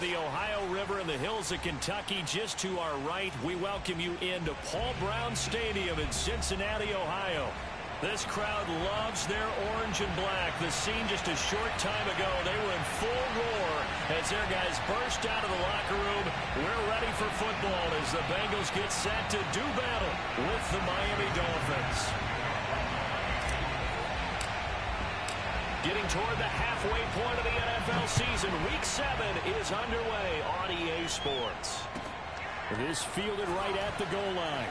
the Ohio River and the hills of Kentucky just to our right. We welcome you into Paul Brown Stadium in Cincinnati, Ohio. This crowd loves their orange and black. The scene just a short time ago, they were in full roar as their guys burst out of the locker room. We're ready for football as the Bengals get set to do battle with the Miami Dolphins. Getting toward the halfway point of the NFL season, Week 7 is underway on EA Sports. It is fielded right at the goal line.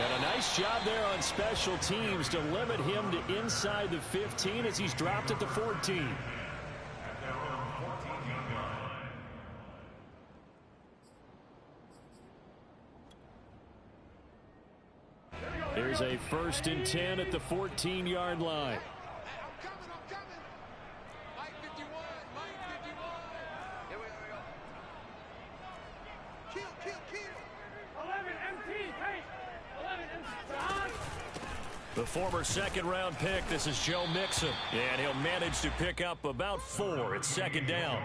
And a nice job there on special teams to limit him to inside the 15 as he's dropped at the 14. There's a 1st and 10 at the 14-yard line. The former second-round pick, this is Joe Mixon, and he'll manage to pick up about 4. It's 2nd down.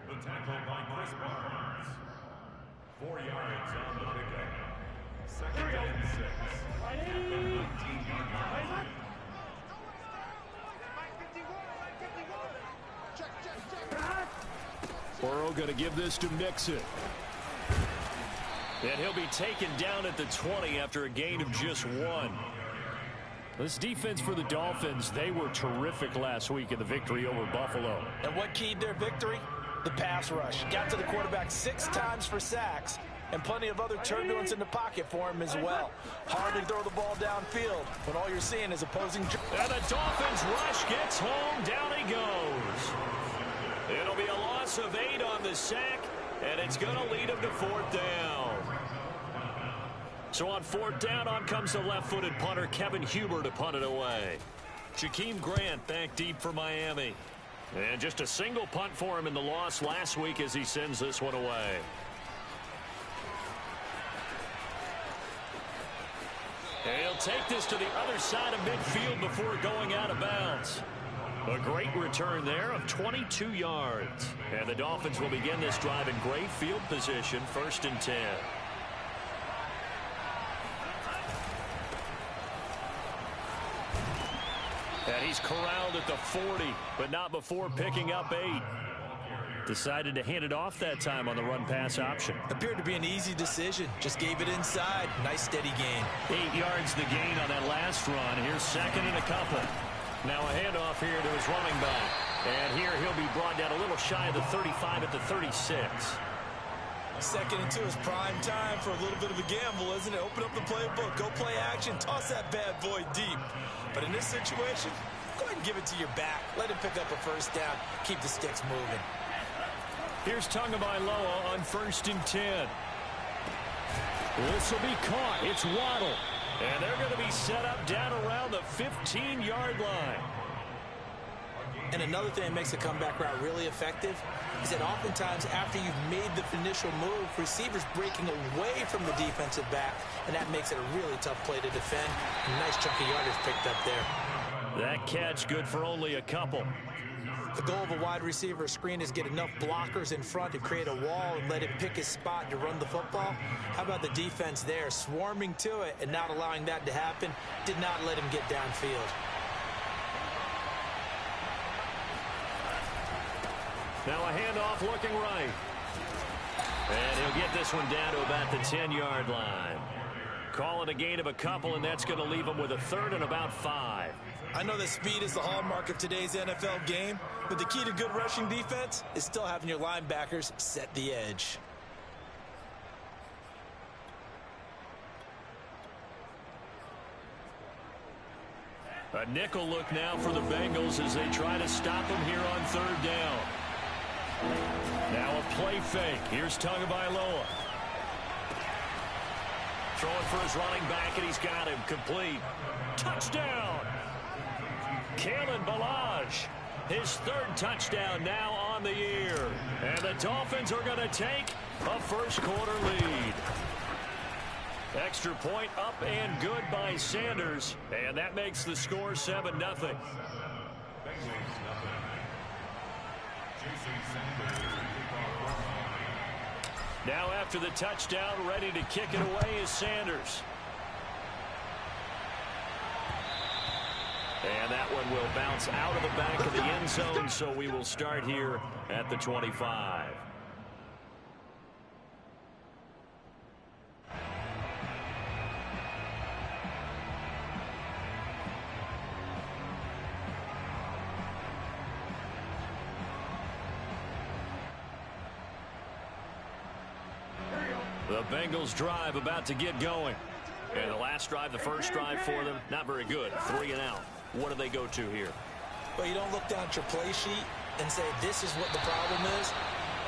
The tackle by Chris Barnes. 4 yards on the pickup. 2nd and 6. At the 19-yard line. Burrow going to give this to Mixon. And he'll be taken down at the 20 after a gain of just 1. This defense for the Dolphins, they were terrific last week in the victory over Buffalo. And what keyed their victory? The pass rush. Got to the quarterback 6 times for sacks, and plenty of other turbulence in the pocket for him as well. Hard to throw the ball downfield when all you're seeing is opposing. And the Dolphins rush gets home. Down he goes. It'll be a loss of 8 on the sack, and it's going to lead him to 4th down. So on 4th down, on comes the left-footed punter, Kevin Huber, to punt it away. Jakeem Grant back deep for Miami. And just a single punt for him in the loss last week as he sends this one away. And he'll take this to the other side of midfield before going out of bounds. A great return there of 22 yards. And the Dolphins will begin this drive in great field position, 1st and 10. And he's corralled at the 40, but not before picking up 8. Decided to hand it off that time on the run-pass option. Appeared to be an easy decision. Just gave it inside. Nice steady gain. 8 yards the gain on that last run. Here's 2nd and a couple. Now a handoff here to his running back. And here he'll be brought down a little shy of the 35 at the 36. 2nd and 2 is prime time for a little bit of a gamble, isn't it? Open up the playbook, go play action, toss that bad boy deep. But in this situation, go ahead and give it to your back. Let him pick up a 1st down. Keep the sticks moving. Here's Tagovailoa on 1st and 10. This will be caught. It's Waddle. And they're going to be set up down around the 15-yard line. And another thing that makes a comeback route really effective is that oftentimes after you've made the initial move, receivers breaking away from the defensive back, and that makes it a really tough play to defend. A nice chunk of yardage picked up there. That catch good for only a couple. The goal of a wide receiver screen is get enough blockers in front to create a wall and let him pick his spot to run the football. How about the defense there, swarming to it and not allowing that to happen? Did not let him get downfield. Now a handoff looking right. And he'll get this one down to about the 10-yard line. Call it a gain of a couple, and that's going to leave him with a third and about 5. I know that speed is the hallmark of today's NFL game, but the key to good rushing defense is still having your linebackers set the edge. A nickel look now for the Bengals as they try to stop him here on third down. Now a play fake. Here's Tagovailoa. Throwing for his running back, and he's got him complete. Touchdown! Kalen Ballage, his third touchdown now on the year. And the Dolphins are going to take a first-quarter lead. Extra point up and good by Sanders, and that makes the score 7-0. Now after the touchdown, ready to kick it away is Sanders. And that one will bounce out of the back of the end zone, so we will start here at the 25. The Bengals drive about to get going. And the last drive, the first drive for them, not very good. 3 and out. What do they go to here? Well, you don't look down at your play sheet and say, this is what the problem is.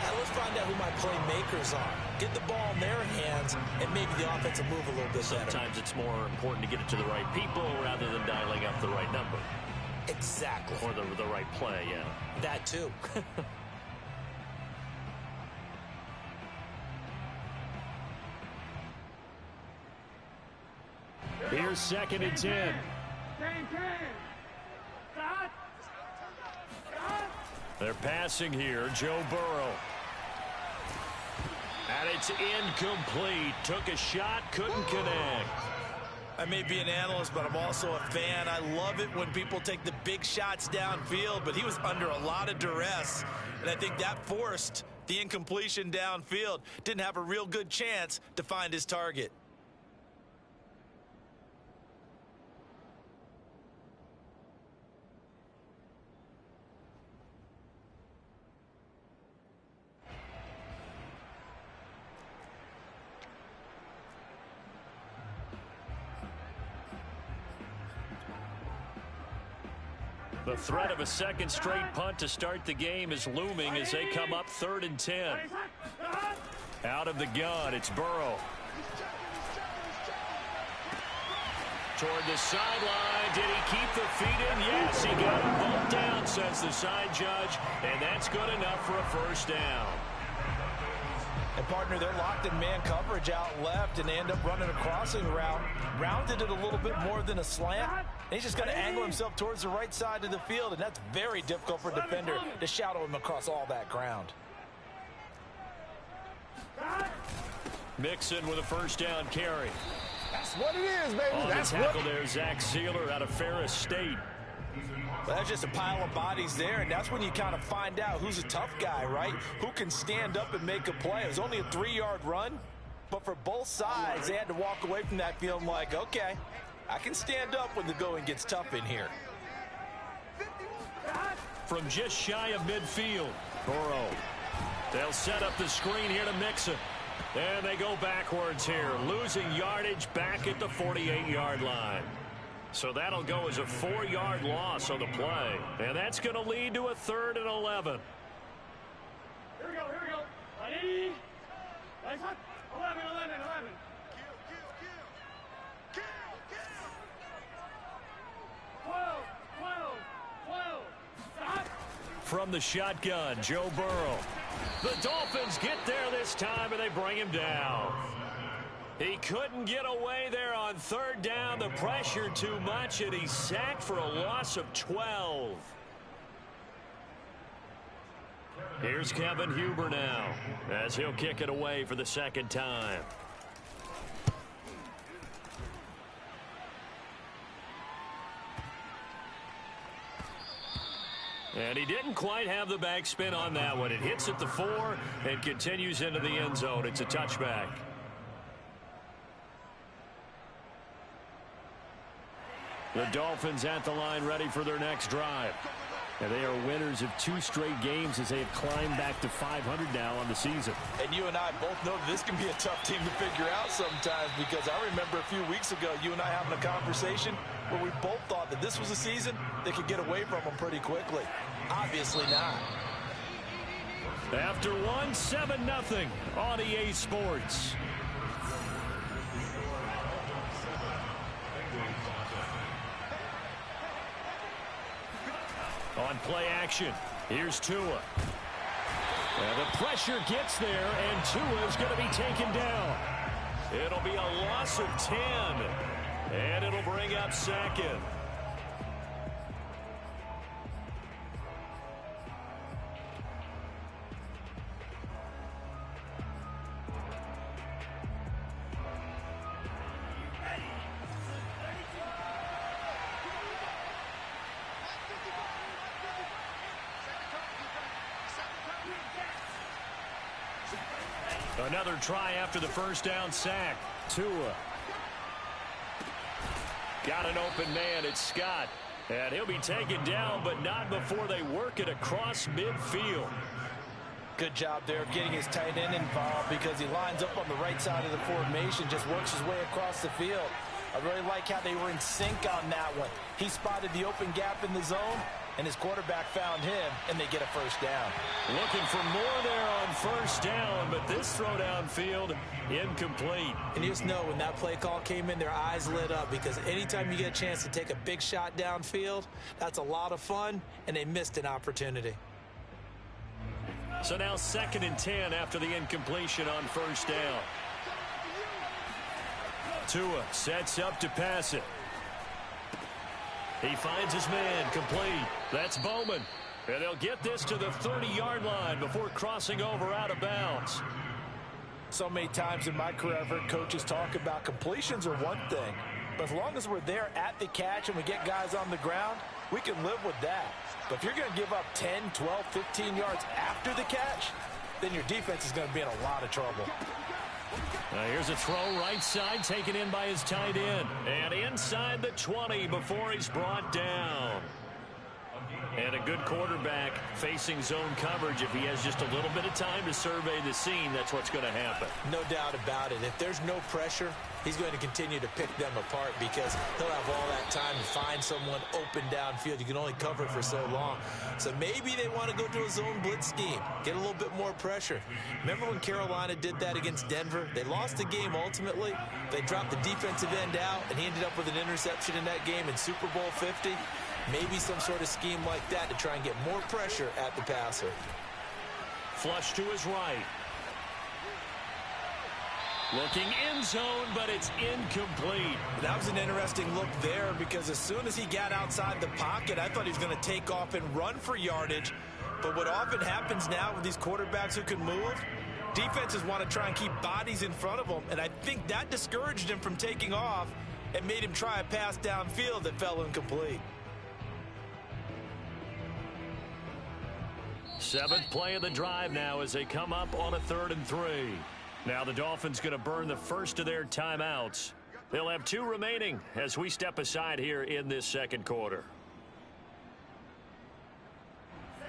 Now, let's find out who my playmakers are. Get the ball in their hands, and maybe the offense will move a little bit better. Sometimes it's more important to get it to the right people rather than dialing up the right number. Exactly. Or the right play, yeah. That too. Here's 2nd and 10. They're passing here. Joe Burrow. And it's incomplete. Took a shot, couldn't connect. I may be an analyst, but I'm also a fan. I love it when people take the big shots downfield, but he was under a lot of duress, and I think that forced the incompletion downfield. Didn't have a real good chance to find his target. The threat of a second straight punt to start the game is looming as they come up 3rd and 10. Out of the gun, it's Burrow. Toward the sideline. Did he keep the feet in? Yes, he got them both down, says the side judge, and that's good enough for a first down. And, partner, they're locked in man coverage out left, and they end up running a crossing route. Rounded it a little bit more than a slant. And he's just going to angle himself towards the right side of the field, and that's very difficult for a defender to shadow him across all that ground. Mixon with a first down carry. That's what it is, baby. On That's the tackle there, Zach Sealer out of Ferris State. But that's just a pile of bodies there, and that's when you kind of find out who's a tough guy, right? Who can stand up and make a play. It was only a 3-yard run, but for both sides, they had to walk away from that feeling like, okay, I can stand up when the going gets tough in here. From just shy of midfield, Burrow. They'll set up the screen here to Mixon. And they go backwards here, losing yardage back at the 48-yard line. So that'll go as a 4-yard loss on the play. And that's going to lead to a 3rd and 11. Here we go. Ready? Nice hot. 11. 12. Stop. From the shotgun, Joe Burrow. The Dolphins get there this time, and they bring him down. He couldn't get away there on 3rd down. The pressure too much, and he's sacked for a loss of 12. Here's Kevin Huber now, as he'll kick it away for the 2nd time. And he didn't quite have the backspin on that one. It hits at the 4 and continues into the end zone. It's a touchback. The Dolphins at the line ready for their next drive. And they are winners of 2 straight games as they have climbed back to 500 now on the season. And you and I both know that this can be a tough team to figure out sometimes, because I remember a few weeks ago you and I having a conversation where we both thought that this was a season that could get away from them pretty quickly. Obviously not. After 7-0 on EA Sports. On play action, here's Tua. And the pressure gets there, and Tua is going to be taken down. It'll be a loss of 10, and it'll bring up second. Another try after the first down sack. Tua. Got an open man. It's Scott. And he'll be taken down, but not before they work it across midfield. Good job there of getting his tight end involved, because he lines up on the right side of the formation, just works his way across the field. I really like how they were in sync on that one. He spotted the open gap in the zone, and his quarterback found him, and they get a first down. Looking for more there on first down, but this throw downfield incomplete. And you just know when that play call came in, their eyes lit up, because anytime you get a chance to take a big shot downfield, that's a lot of fun, and they missed an opportunity. So now 2nd and 10 after the incompletion on first down. Tua sets up to pass it. He finds his man, complete. That's Bowman. And they'll get this to the 30-yard line before crossing over out of bounds. So many times in my career, I've heard coaches talk about completions are one thing, but as long as we're there at the catch and we get guys on the ground, we can live with that. But if you're going to give up 10, 12, 15 yards after the catch, then your defense is going to be in a lot of trouble. Here's a throw right side, taken in by his tight end. And inside the 20 before he's brought down. And a good quarterback facing zone coverage. If he has just a little bit of time to survey the scene, that's what's going to happen. No doubt about it. If there's no pressure, he's going to continue to pick them apart, because he'll have all that time to find someone open downfield. You can only cover for so long. So maybe they want to go to a zone blitz scheme, get a little bit more pressure. Remember when Carolina did that against Denver? They lost the game ultimately. They dropped the defensive end out, and he ended up with an interception in that game in Super Bowl 50. Maybe some sort of scheme like that to try and get more pressure at the passer. Flush to his right. Looking end zone, but it's incomplete. That was an interesting look there, because as soon as he got outside the pocket, I thought he was going to take off and run for yardage. But what often happens now with these quarterbacks who can move, defenses want to try and keep bodies in front of them, and I think that discouraged him from taking off and made him try a pass downfield that fell incomplete. 7th play of the drive now as they come up on a 3rd and 3. Now the Dolphins going to burn the first of their timeouts. They'll have 2 remaining as we step aside here in this second quarter.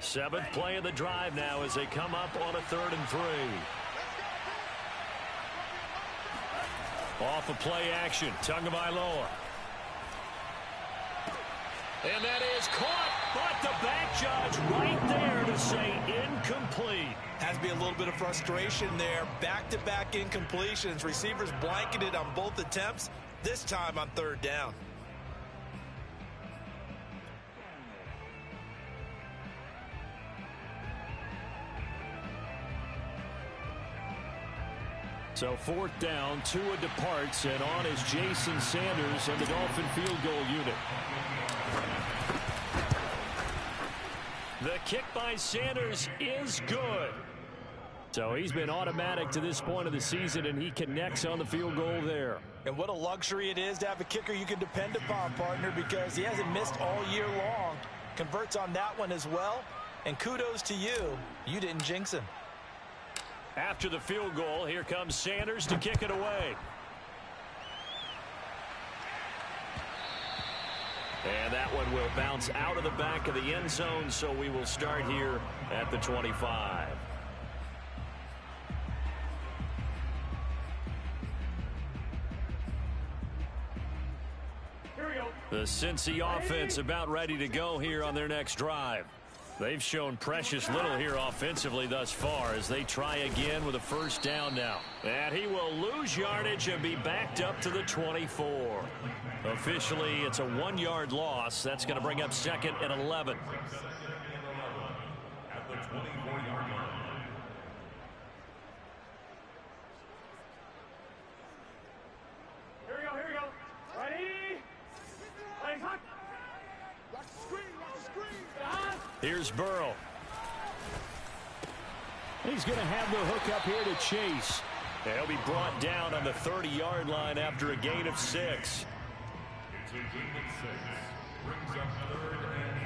7th play of the drive now as they come up on a 3rd and 3. Off of play action, Tagovailoa. And that is caught, but the back judge right there to say incomplete. Has to be a little bit of frustration there. Back-to-back incompletions. Receivers blanketed on both attempts, this time on 3rd down. So 4th down, Tua departs, and on is Jason Sanders and the Dolphin field goal unit. The kick by Sanders is good. So he's been automatic to this point of the season, and he connects on the field goal there. And what a luxury it is to have a kicker you can depend upon, partner, because he hasn't missed all year long. converts on that one as well. And kudos to you. You didn't jinx him. After the field goal, here comes Sanders to kick it away. And that one will bounce out of the back of the end zone, so we will start here at the 25. Here we go. The Cincy offense about ready to go here on their next drive. They've shown precious little here offensively thus far as they try again with a first down now. And he will lose yardage and be backed up to the 24. Officially, it's a 1-yard loss. That's going to bring up 2nd and 11. At the 24-yard line. Here we go, here we go. Ready? Legs hot. Watch the screen, watch the screen. Stop. Here's Burrow. He's going to have the hook up here to Chase. And he'll be brought down on the 30-yard line after a gain of 6. It's a gain of 6. Brings up 3rd and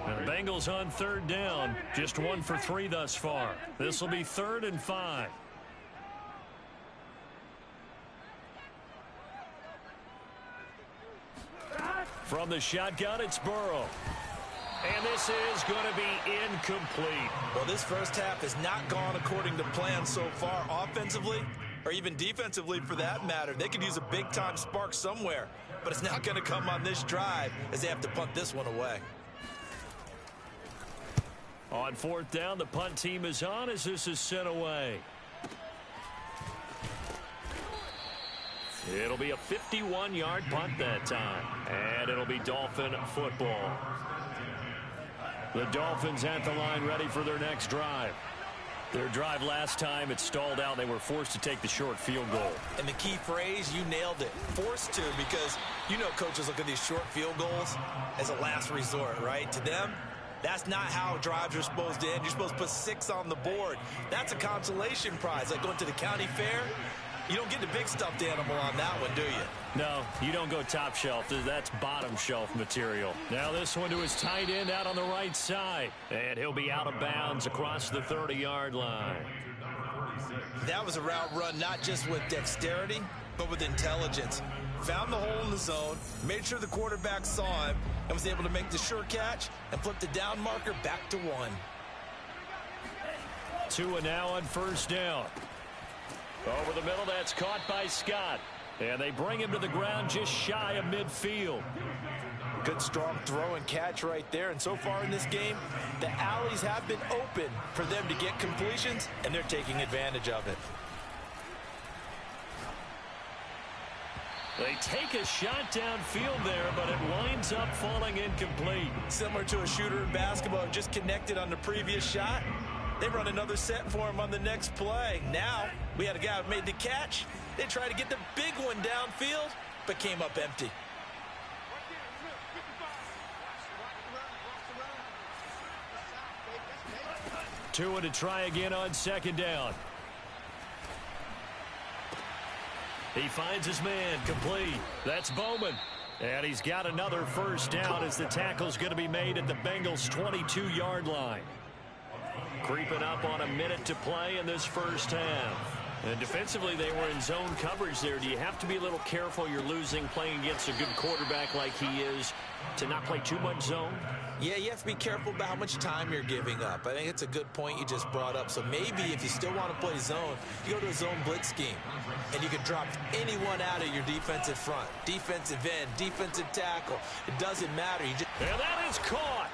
5. And the Bengals on 3rd down. Just 1 for 3 thus far. This will be 3rd and 5. From the shotgun, it's Burrow. And this is going to be incomplete. Well, this first half has not gone according to plan so far offensively, or even defensively for that matter. They could use a big-time spark somewhere, but it's not going to come on this drive as they have to punt this one away. On 4th down, the punt team is on as this is sent away. It'll be a 51-yard punt that time, and it'll be Dolphin football. The Dolphins at the line ready for their next drive. Their drive last time, it stalled out. They were forced to take the short field goal. And the key phrase, you nailed it. Forced to, because you know coaches look at these short field goals as a last resort, right? To them, that's not how drives are supposed to end. You're supposed to put 6 on the board. That's a consolation prize. Like going to the county fair, you don't get the big stuffed animal on that one, do you? No, you don't go top shelf. That's bottom shelf material. Now this one to his tight end out on the right side. And he'll be out of bounds across the 30-yard line. That was a route run not just with dexterity, but with intelligence. Found the hole in the zone, made sure the quarterback saw him, and was able to make the sure catch and flip the down marker back to 1. Tua now on 1st down. Over the middle, that's caught by Scott. And they bring him to the ground just shy of midfield. Good strong throw and catch right there. And so far in this game, the alleys have been open for them to get completions, and they're taking advantage of it. They take a shot downfield there, but it winds up falling incomplete. Similar to a shooter in basketball, just connected on the previous shot. They run another set for him on the next play. Now, we had a guy who made the catch. They tried to get the big one downfield, but came up empty. Tua to try again on 2nd down. He finds his man, complete. That's Bowman. And he's got another 1st down as the tackle's going to be made at the Bengals' 22-yard line. Creeping up on a minute to play in this first half. And defensively, they were in zone coverage there. Do you have to be a little careful? You're losing playing against a good quarterback like he is to not play too much zone? Yeah, you have to be careful about how much time you're giving up. I think it's a good point you just brought up. So maybe if you still want to play zone, you go to a zone blitz scheme. And you can drop anyone out of your defensive front. Defensive end, defensive tackle. It doesn't matter. You just... And that is caught.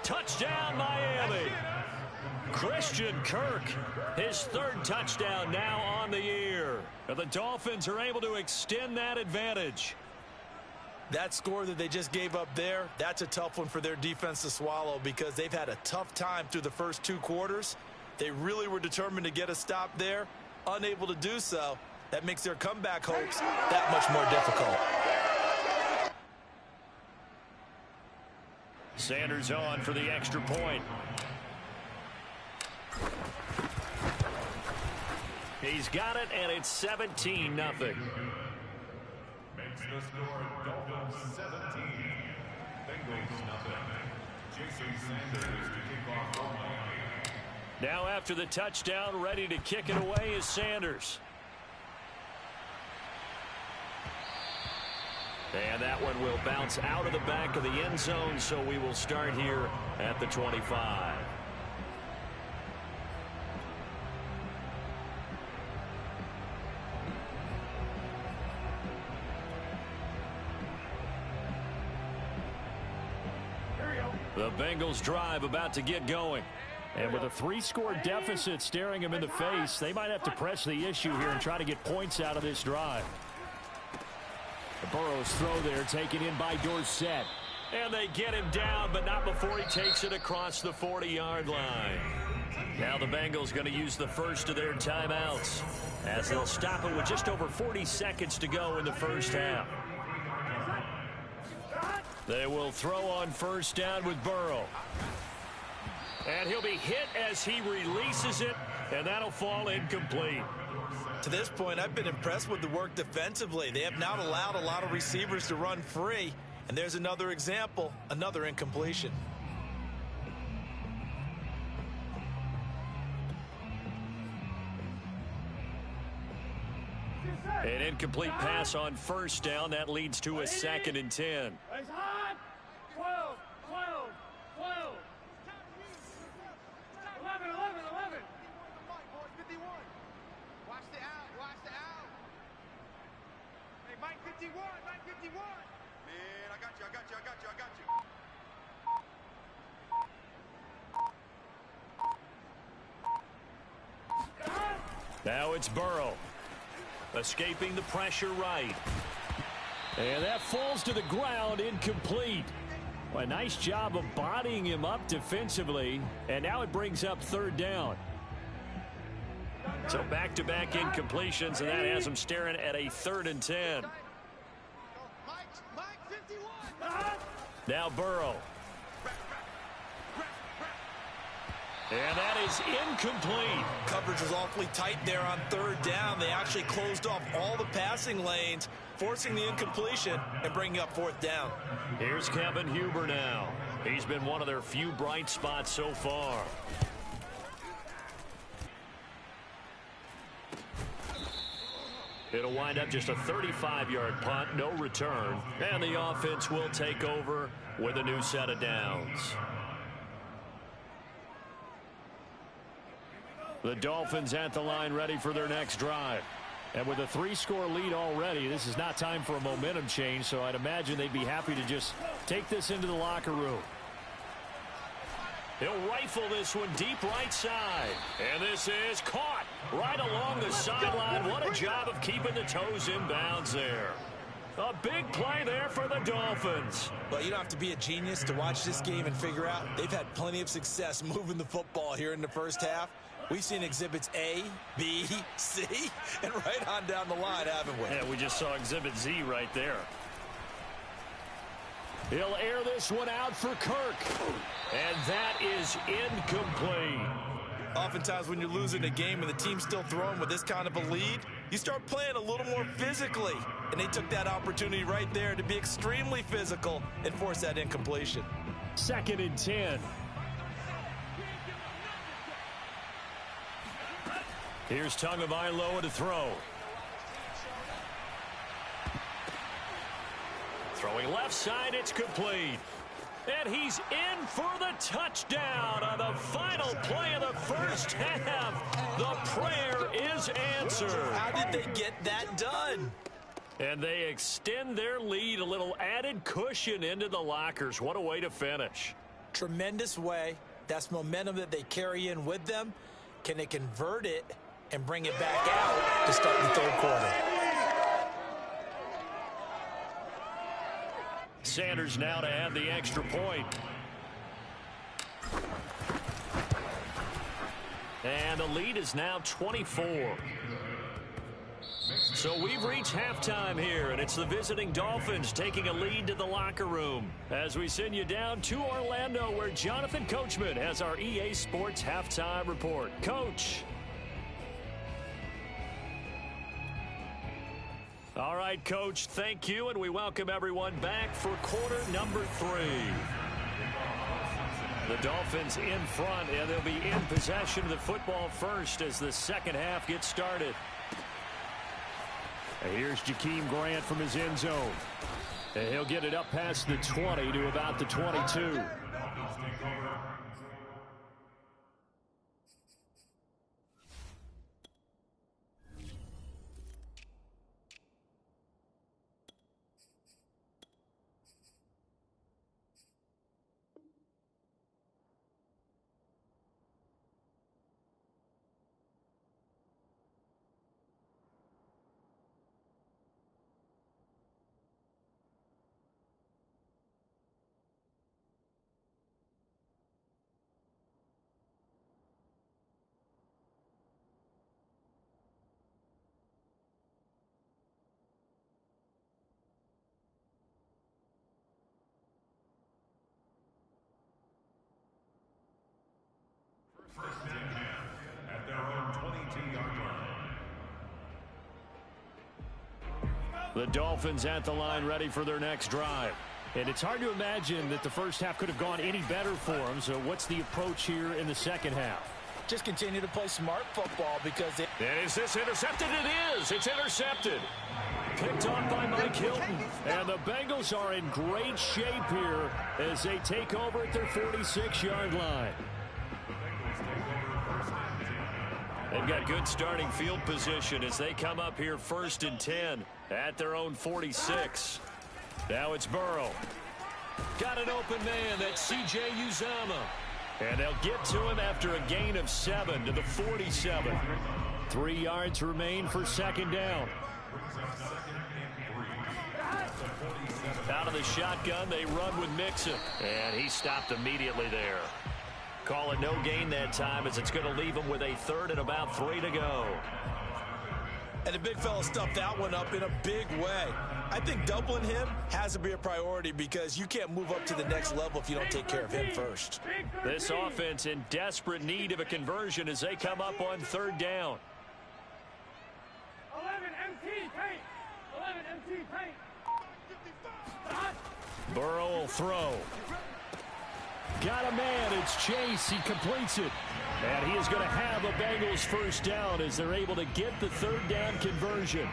Touchdown, Miami. Christian Kirk, his 3rd touchdown now on the year. And the Dolphins are able to extend that advantage. That score that they just gave up there, that's a tough one for their defense to swallow because they've had a tough time through the first 2 quarters. They really were determined to get a stop there, unable to do so. That makes their comeback hopes that much more difficult. Sanders on for the extra point. He's got it, and it's 17-0. Makes the score Dolphins 17, Bengals nothing. Jason Sanders to kick off for Miami. Now after the touchdown, ready to kick it away is Sanders. And that one will bounce out of the back of the end zone, so we will start here at the 25. The Bengals drive about to get going. And with a 3-score deficit staring them in the face, they might have to press the issue here and try to get points out of this drive. The Burrow's throw there taken in by Dorsett. And they get him down, but not before he takes it across the 40-yard line. Now the Bengals going to use the first of their timeouts as they'll stop it with just over 40 seconds to go in the first half. They will throw on first down with Burrow. And he'll be hit as he releases it, and that'll fall incomplete. To this point, I've been impressed with the work defensively. They have not allowed a lot of receivers to run free. And there's another example, another incompletion. An incomplete pass on first down. That leads to a 2nd and 10. 12, 12, 12. 11, 11, 11. 51. Watch the out, watch the out. Hey, Mike 51, Mike 51. Man, I got you, I got you, I got you, I got you. Now it's Burrow. Escaping the pressure right. And that falls to the ground, incomplete. Well, a nice job of bodying him up defensively. And now it brings up 3rd down. So back-to-back incompletions, and that has him staring at a 3rd and 10. Mike 51. Now Burrow. And that is incomplete. Coverage was awfully tight there on 3rd down. They actually closed off all the passing lanes, forcing the incompletion and bringing up 4th down. Here's Kevin Huber now. He's been one of their few bright spots so far. It'll wind up just a 35-yard punt, no return. And the offense will take over with a new set of downs. The Dolphins at the line ready for their next drive. And with a 3-score lead already, this is not time for a momentum change, so I'd imagine they'd be happy to just take this into the locker room. He'll rifle this one deep right side. And this is caught right along the sideline. What a job of keeping the toes in bounds there. A big play there for the Dolphins. Well, you don't have to be a genius to watch this game and figure out they've had plenty of success moving the football here in the first half. We've seen exhibits A, B, C, and right on down the line, haven't we? Yeah, we just saw exhibit Z right there. He'll air this one out for Kirk. And that is incomplete. Oftentimes when you're losing a game and the team's still throwing with this kind of a lead, you start playing a little more physically. And they took that opportunity right there to be extremely physical and force that incompletion. 2nd and 10. Here's Tagovailoa to throw. Throwing left side, it's complete. And he's in for the touchdown on the final play of the first half. The prayer is answered. How did they get that done? And they extend their lead, a little added cushion into the lockers. What a way to finish. Tremendous way. That's momentum that they carry in with them. Can they convert it and bring it back out to start the 3rd quarter? Sanders now to add the extra point. And the lead is now 24. So we've reached halftime here, and it's the visiting Dolphins taking a lead to the locker room as we send you down to Orlando, where Jonathan Coachman has our EA Sports halftime report. Coach. All right, Coach, thank you, and we welcome everyone back for quarter number 3. The Dolphins in front, and they'll be in possession of the football first as the second half gets started. And here's Jakeem Grant from his end zone. And he'll get it up past the 20 to about the 22. First and 10 at their own 22-yard line. The Dolphins at the line ready for their next drive. And it's hard to imagine that the first half could have gone any better for them. So what's the approach here in the second half? Just continue to play smart football because it... And is this intercepted? It is. It's intercepted. Picked off by Mike Hilton. And the Bengals are in great shape here as they take over at their 46-yard line. They've got good starting field position as they come up here 1st and 10 at their own 46. Now it's Burrow. Got an open man. That's C.J. Uzomah. And they'll get to him after a gain of 7 to the 47. 3 yards remain for second down. Out of the shotgun, they run with Mixon. And he stopped immediately there. Call it no gain that time as it's going to leave him with a 3rd and about 3 to go. And the big fella stuffed that one up in a big way. I think doubling him has to be a priority because you can't move up to the next level if you don't take care of him first. This offense in desperate need of a conversion as they come up on 3rd down. 11 MT paint. 11 MT paint. Burrow will throw. Got a man. It's Chase. He completes it. And he is going to have a Bengals first down as they're able to get the 3rd down conversion.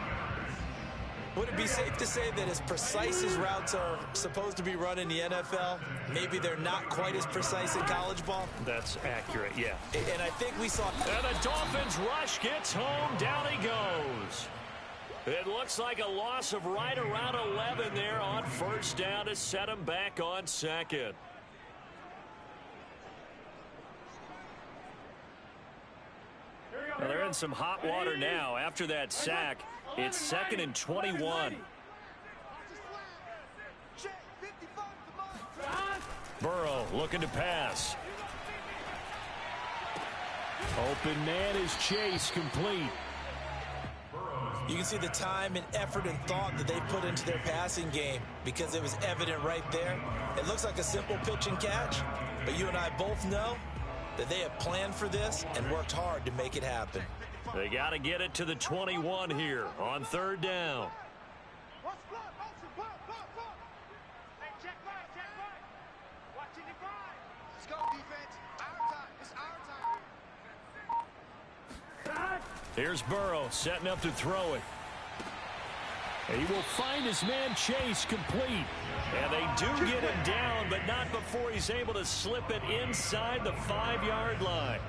Would it be safe to say that as precise as routes are supposed to be run in the NFL, maybe they're not quite as precise in college ball? That's accurate, yeah. And I think we saw... And the Dolphins rush gets home. Down he goes. It looks like a loss of right around 11 there on 1st down to set him back on 2nd. Well, they're in some hot water now. After that sack, it's 2nd and 21. Burrow looking to pass. Open man is Chase, complete. You can see the time and effort and thought that they put into their passing game because it was evident right there. It looks like a simple pitch and catch, but you and I both know that they have planned for this and worked hard to make it happen. They got to get it to the 21 here on 3rd down. Let's go, defense. Our time. It's our time. Here's Burrow setting up to throw it. He will find his man Chase, complete. And they do get him down, but not before he's able to slip it inside the 5-yard line.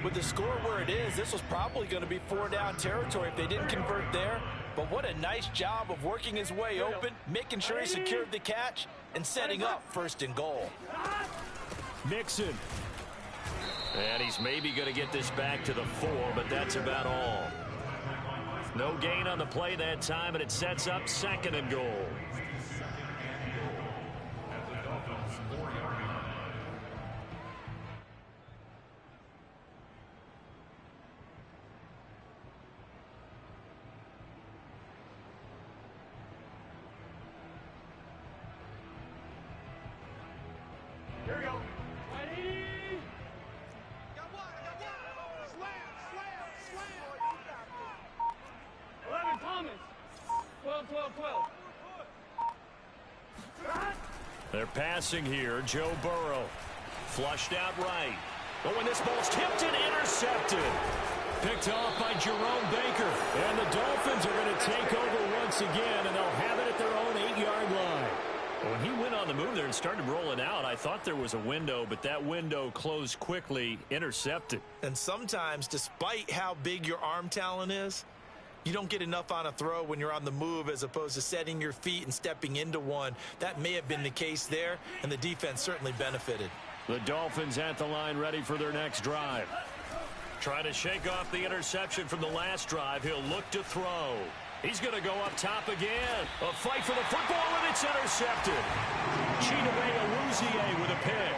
With the score where it is, this was probably going to be 4-down territory if they didn't convert there. But what a nice job of working his way open, making sure he secured the catch, and setting up 1st and goal. Mixon. And he's maybe going to get this back to the 4, but that's about all. No gain on the play that time, and it sets up 2nd and goal. Here we go. Ready? Got one. Slam. 11 Thomas. 12, 12, 12. They're passing here. Joe Burrow. Flushed out right. But when this ball's tipped and intercepted. Picked off by Jerome Baker. And the Dolphins are going to take over once again, and they'll have it at their own 8-yard line. When he went on the move there and started rolling out, I thought there was a window, but that window closed quickly, intercepted. And sometimes, despite how big your arm talent is, you don't get enough on a throw when you're on the move as opposed to setting your feet and stepping into one. That may have been the case there, and the defense certainly benefited. The Dolphins at the line ready for their next drive. Trying to shake off the interception from the last drive. He'll look to throw. He's going to go up top again. A fight for the football, and it's intercepted. Chidobe Awuzie with a pick.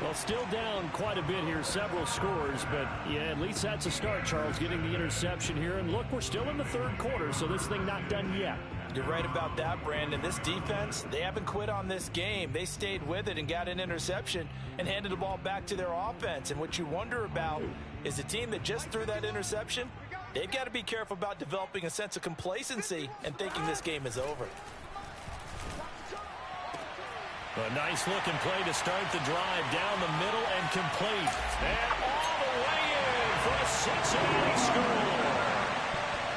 Well, still down quite a bit here, several scores, but yeah, at least that's a start, Charles, getting the interception here. And look, we're still in the third quarter, so this thing not done yet. You're right about that, Brandon. This defense, they haven't quit on this game. They stayed with it and got an interception and handed the ball back to their offense. And what you wonder about is the team that just threw that interception, they've got to be careful about developing a sense of complacency and thinking this game is over. A nice-looking play to start the drive down the middle and complete. And all the way in for a Cincinnati score.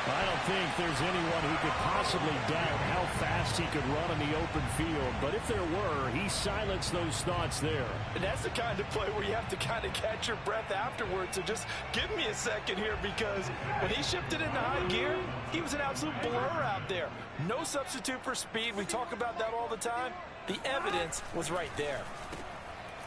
I don't think there's anyone who could possibly doubt how fast he could run in the open field. But if there were, he silenced those thoughts there. And that's the kind of play where you have to kind of catch your breath afterwards. So just give me a second here, because when he shifted into high gear, he was an absolute blur out there. No substitute for speed. We talk about that all the time. The evidence was right there.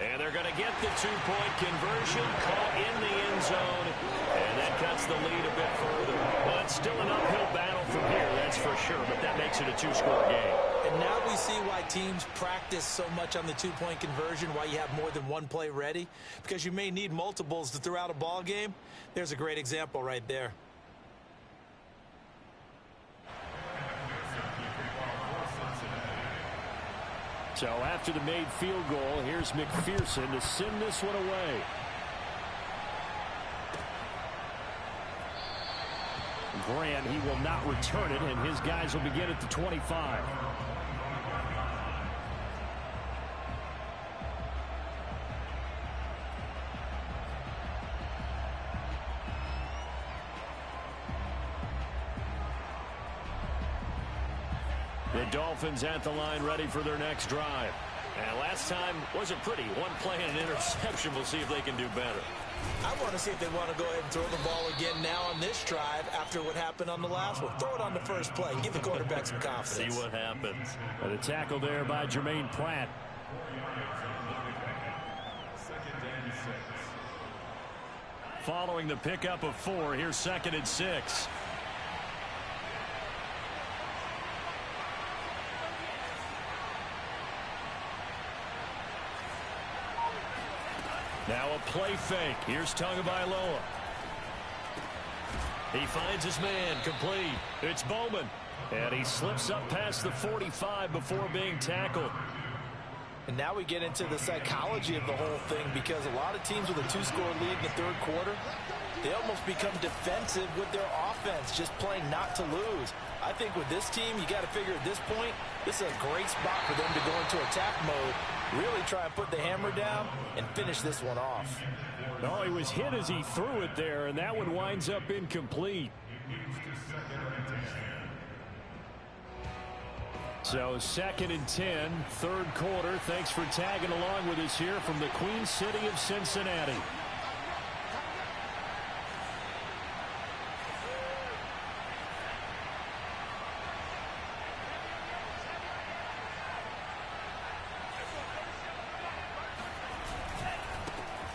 And they're going to get the two-point conversion, caught in the end zone, and that cuts the lead a bit further. But still an uphill battle from here, that's for sure, but that makes it a two-score game. And now we see why teams practice so much on the two-point conversion, why you have more than one play ready, because you may need multiples to throw out a ball game. There's a great example right there. So after the made field goal, here's McPherson to send this one away. Grant, he will not return it, and his guys will begin at the 25. The Dolphins at the line ready for their next drive. And last time wasn't pretty. One play and an interception. We'll see if they can do better. I want to see if they want to go ahead and throw the ball again now on this drive after what happened on the last one. Throw it on the first play. Give the quarterback some confidence. See what happens. And a tackle there by Jermaine Pratt. Following the pickup of 4, here's 2nd and 6. Now a play fake. Here's Tagovailoa. He finds his man, complete. It's Bowman. And he slips up past the 45 before being tackled. And now we get into the psychology of the whole thing, because a lot of teams with a 2-score lead in the third quarter, they almost become defensive with their offense, just playing not to lose. I think with this team, you got to figure at this point, this is a great spot for them to go into attack mode, really try and put the hammer down and finish this one off. Oh, he was hit as he threw it there, and that one winds up incomplete. So 2nd and 10, third quarter. Thanks for tagging along with us here from the Queen City of Cincinnati.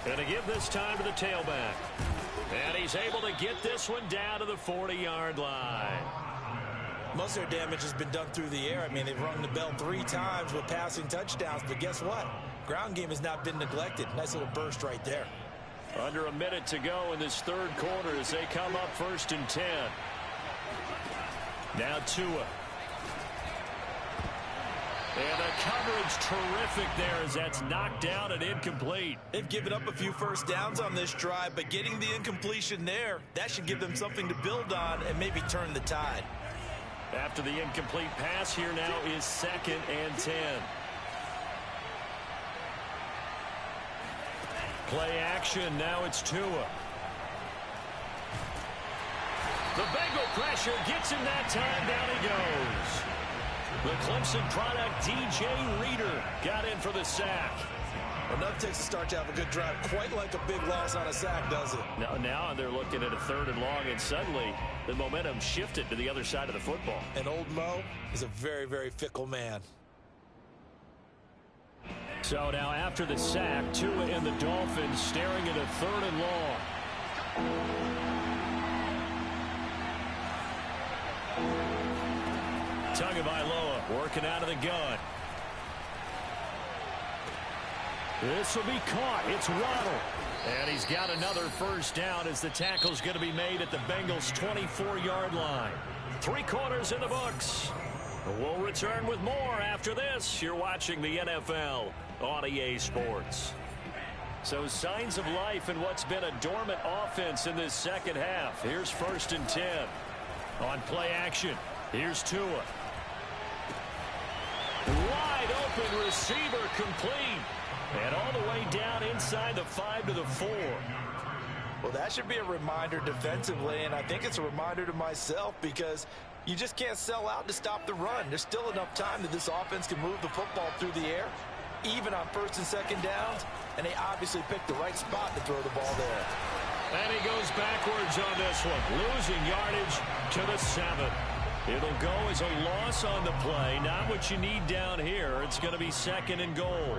And to give this time to the tailback. And he's able to get this one down to the 40-yard line. Most of their damage has been done through the air. I mean, they've rung the bell 3 times with passing touchdowns, but guess what? Ground game has not been neglected. Nice little burst right there. Under a minute to go in this third quarter as they come up 1st and 10. Now Tua. And the coverage terrific there as that's knocked down and incomplete. They've given up a few first downs on this drive, but getting the incompletion there, that should give them something to build on and maybe turn the tide. After the incomplete pass, here now is 2nd and 10. Play action, now it's Tua. The Bengal pressure gets him that time, down he goes. The Clemson product, DJ Reader, got in for the sack. Well, nothing takes a start to have a good drive, quite like a big loss on a sack, does it? Now they're looking at a 3rd and long, and suddenly the momentum shifted to the other side of the football. And old Mo is a very, very fickle man. So now after the sack, Tua and the Dolphins staring at a 3rd and long. Tagovailoa working out of the gun. This will be caught. It's Waddle. And he's got another first down as the tackle's going to be made at the Bengals' 24-yard line. 3 quarters in the books. We'll return with more after this. You're watching the NFL on EA Sports. So signs of life in what's been a dormant offense in this second half. Here's 1st and 10. On play action, here's Tua. Wide open receiver complete. And all the way down inside the 5 to the 4. Well, that should be a reminder defensively, and I think it's a reminder to myself because you just can't sell out to stop the run. There's still enough time that this offense can move the football through the air, even on 1st and 2nd downs, and they obviously picked the right spot to throw the ball there. And he goes backwards on this one, losing yardage to the 7. It'll go as a loss on the play, not what you need down here. It's going to be 2nd and goal.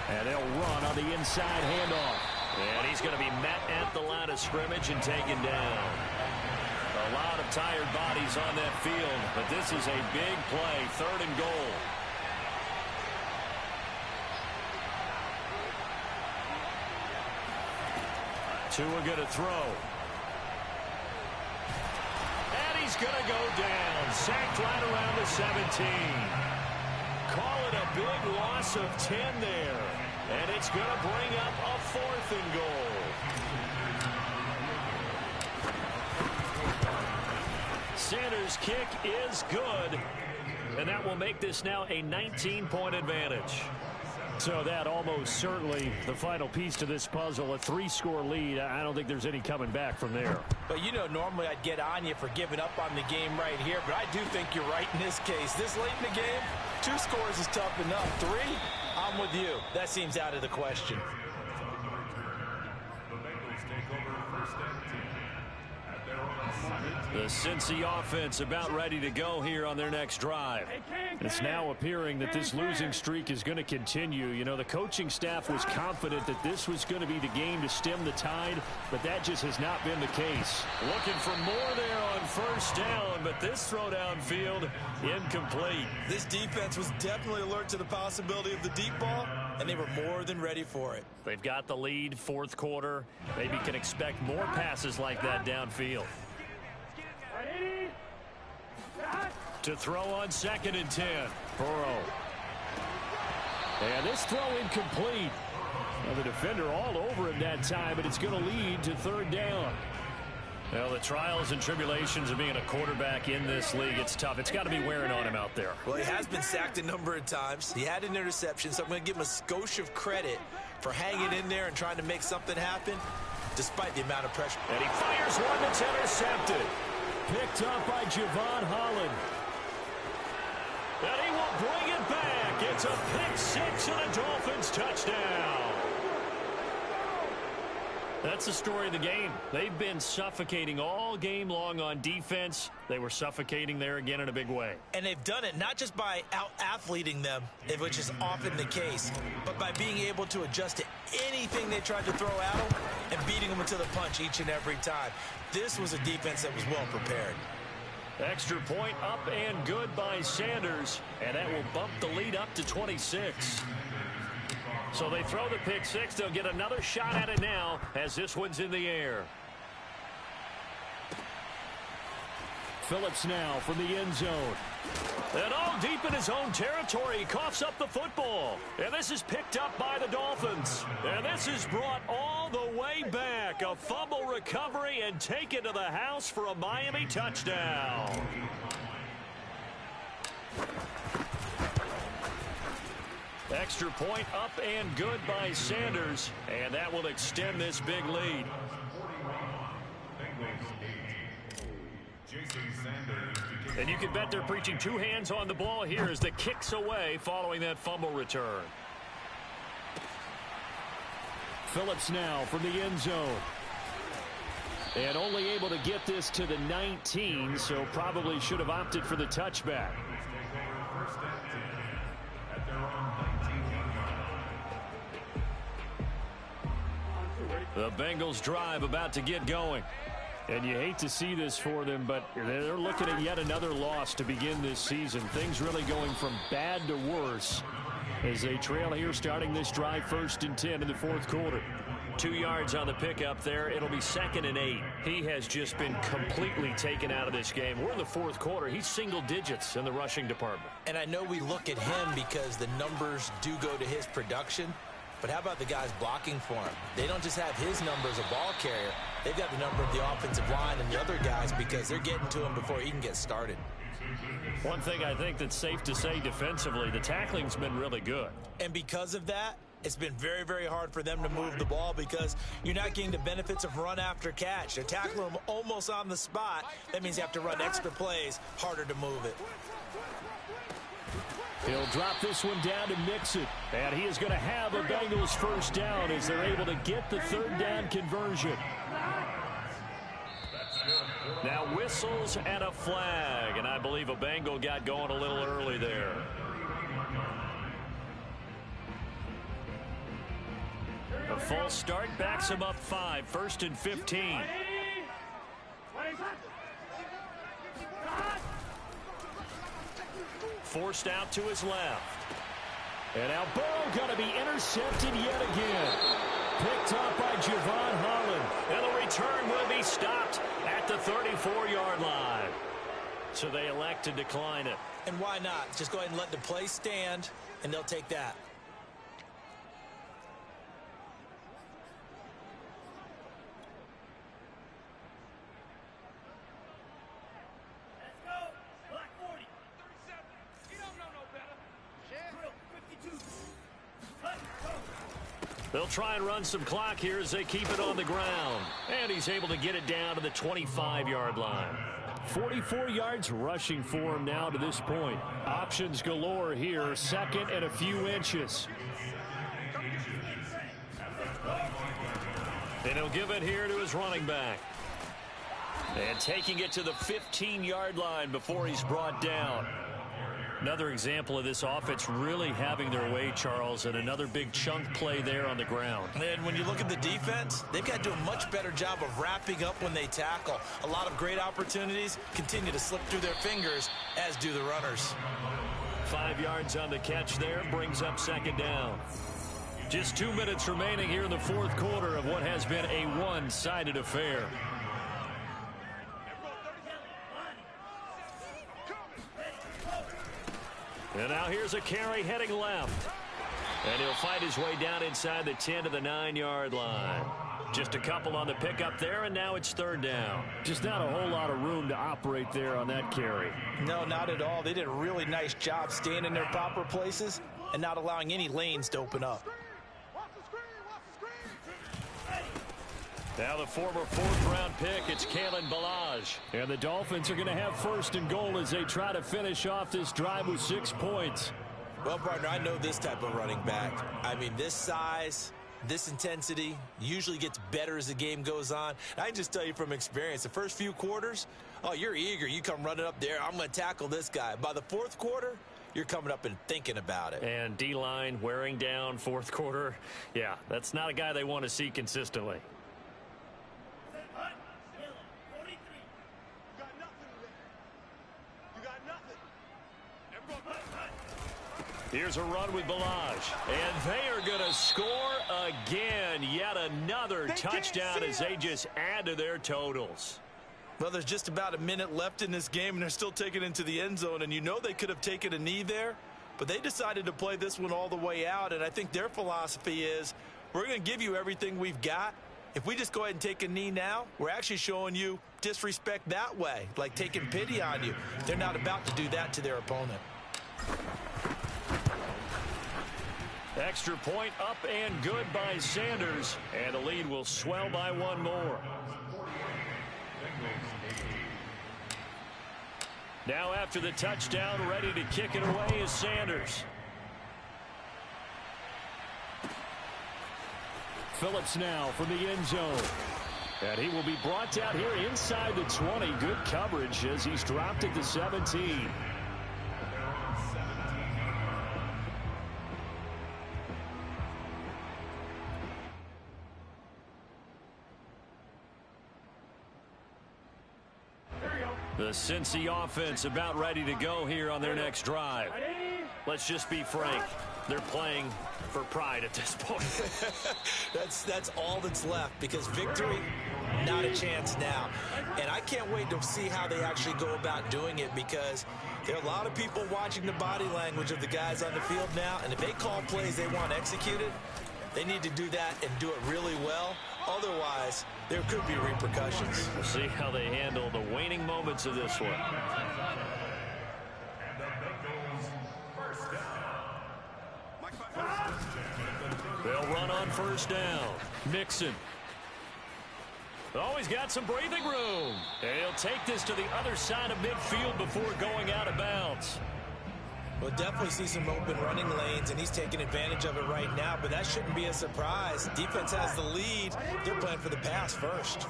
And they'll run on the inside handoff. And he's going to be met at the line of scrimmage and taken down. A lot of tired bodies on that field, but this is a big play, 3rd and goal. Tua going to throw. And he's going to go down. Sacked right around the 17. Call it a big loss of 10 there. And it's going to bring up a 4th and goal. Sanders' kick is good. And that will make this now a 19-point advantage. So that almost certainly the final piece to this puzzle, a 3-score lead. I don't think there's any coming back from there. But you know, normally I'd get on you for giving up on the game right here, but I do think you're right in this case. This late in the game, 2 scores is tough enough. 3, I'm with you. That seems out of the question. The Bengals take over 1st and 10 at their own 17. The Cincy offense about ready to go here on their next drive. It's now appearing that this losing streak is going to continue. You know, the coaching staff was confident that this was going to be the game to stem the tide, but that just has not been the case. Looking for more there on 1st down, but this throw downfield incomplete. This defense was definitely alert to the possibility of the deep ball, and they were more than ready for it. They've got the lead, 4th quarter. Maybe can expect more passes like that downfield. To throw on 2nd and 10. Burrow. And this throw incomplete. Now the defender all over him that time, but it's going to lead to 3rd down. Well, the trials and tribulations of being a quarterback in this league, it's tough. It's got to be wearing on him out there. Well, he has been sacked a number of times. He had an interception, so I'm going to give him a skosh of credit for hanging in there and trying to make something happen despite the amount of pressure. And he fires one that's intercepted. Picked up by Javon Holland. And he will bring it back. It's a pick 6 and a Dolphins touchdown. That's the story of the game. They've been suffocating all game long on defense. They were suffocating there again in a big way. And they've done it not just by out-athleting them, which is often the case, but by being able to adjust to anything they tried to throw at them and beating them into the punch each and every time. This was a defense that was well prepared. Extra point up and good by Sanders, and that will bump the lead up to 26. So they throw the pick 6. They'll get another shot at it now as this one's in the air. Phillips now from the end zone. And all deep in his own territory, he coughs up the football. And this is picked up by the Dolphins. And this is brought all the way back. A fumble recovery and taken to the house for a Miami touchdown. Extra point up and good by Sanders. And that will extend this big lead. And you can bet they're preaching two hands on the ball here as the kick's away following that fumble return. Phillips now from the end zone. And only able to get this to the 19, so probably should have opted for the touchback. The Bengals drive about to get going. And you hate to see this for them, but they're looking at yet another loss to begin this season. Things really going from bad to worse as they trail here starting this drive 1st and 10 in the 4th quarter. 2 yards on the pickup there. It'll be 2nd and 8. He has just been completely taken out of this game. We're in the 4th quarter. He's single digits in the rushing department. And I know we look at him because the numbers do go to his production. But how about the guys blocking for him? They don't just have his number as a ball carrier. They've got the number of the offensive line and the other guys because they're getting to him before he can get started. One thing I think that's safe to say defensively, the tackling's been really good. And because of that, it's been very, very hard for them to move the ball because you're not getting the benefits of run after catch. They're tackling him almost on the spot. That means you have to run extra plays, harder to move it. He'll drop this one down to Mixon. And he is going to have a Bengals first down as they're able to get the 3rd down conversion. Now whistles and a flag. And I believe a Bengal got going a little early there. A false start backs him up 5. 1st and 15. Forced out to his left. And now Burrow going to be intercepted yet again. Picked up by Javon Holland. And the return will be stopped at the 34-yard line. So they elect to decline it. And why not? Just go ahead and let the play stand, and they'll take that. They'll try and run some clock here as they keep it on the ground. And he's able to get it down to the 25-yard line. 44 yards rushing for him now to this point. Options galore here. 2nd and a few inches. And he'll give it here to his running back. And taking it to the 15-yard line before he's brought down. Another example of this offense really having their way, Charles, and another big chunk play there on the ground. And when you look at the defense, they've got to do a much better job of wrapping up when they tackle. A lot of great opportunities continue to slip through their fingers, as do the runners. 5 yards on the catch there, brings up 2nd down. Just 2 minutes remaining here in the 4th quarter of what has been a one-sided affair. And now here's a carry heading left. And he'll fight his way down inside the 10 to the 9-yard line. Just a couple on the pickup there, and now it's 3rd down. Just not a whole lot of room to operate there on that carry. No, not at all. They did a really nice job staying in their proper places and not allowing any lanes to open up. Now the former 4th-round pick, it's Kalen Ballage. And the Dolphins are going to have 1st and goal as they try to finish off this drive with 6 points. Well, partner, I know this type of running back. I mean, this size, this intensity usually gets better as the game goes on. I can just tell you from experience, the first few quarters, oh, you're eager. You come running up there, I'm going to tackle this guy. By the 4th quarter, you're coming up and thinking about it. And D-line wearing down 4th quarter. Yeah, that's not a guy they want to see consistently. Here's a run with Ballage. And they are going to score again. Yet another touchdown as they just add to their totals. Well, there's just about a minute left in this game, and they're still taking it into the end zone. And you know they could have taken a knee there, but they decided to play this one all the way out. And I think their philosophy is, we're going to give you everything we've got. If we just go ahead and take a knee now, we're actually showing you disrespect that way, like taking pity on you. They're not about to do that to their opponent. Extra point up and good by Sanders, and the lead will swell by one more. Now after the touchdown, ready to kick it away is Sanders. Phillips now from the end zone. And he will be brought down here inside the 20. Good coverage as he's dropped at the 17. The Cincy offense about ready to go here on their next drive. Let's just be frank. They're playing for pride at this point. That's all that's left, because victory, not a chance now. And I can't wait to see how they actually go about doing it, because there are a lot of people watching the body language of the guys on the field now, and if they call plays they want executed, they need to do that and do it really well. Otherwise, there could be repercussions. We'll see how they handle the waning moments of this one. They'll run on first down. Mixon. Oh, he's got some breathing room. And he'll take this to the other side of midfield before going out of bounds. We'll definitely see some open running lanes, and he's taking advantage of it right now, but that shouldn't be a surprise. Defense has the lead. They're playing for the pass first.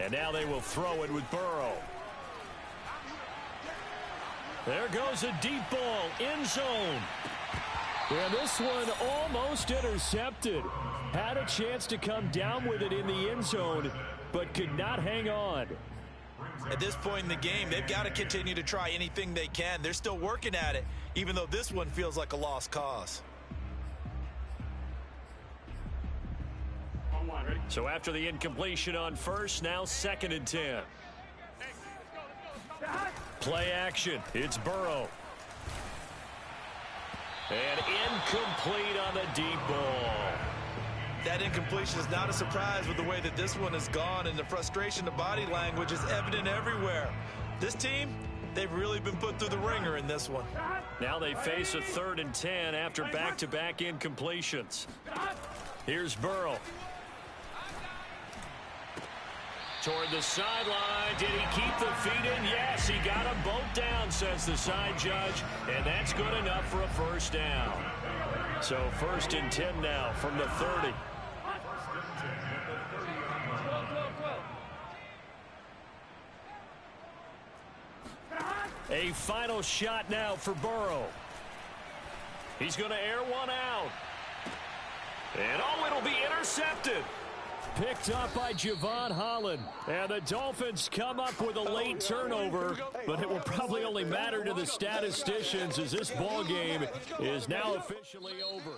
And now they will throw it with Burrow. There goes a deep ball, end zone. And this one almost intercepted. Had a chance to come down with it in the end zone, but could not hang on. At this point in the game, they've got to continue to try anything they can. They're still working at it, even though this one feels like a lost cause. So after the incompletion on first, now 2nd and 10. Play action. It's Burrow. And incomplete on the deep ball. That incompletion is not a surprise with the way that this one has gone, and the frustration, the body language is evident everywhere. This team, they've really been put through the ringer in this one. Now they face a 3rd and 10 after back-to-back incompletions. Here's Burrow. Toward the sideline. Did he keep the feet in? Yes, he got them both down, says the side judge, and that's good enough for a first down. So 1st and 10 now from the 30. A final shot now for Burrow. He's going to air one out. And oh, it'll be intercepted. Picked up by Javon Holland. And the Dolphins come up with a late turnover, but it will probably only matter to the statisticians as this ball game is now officially over.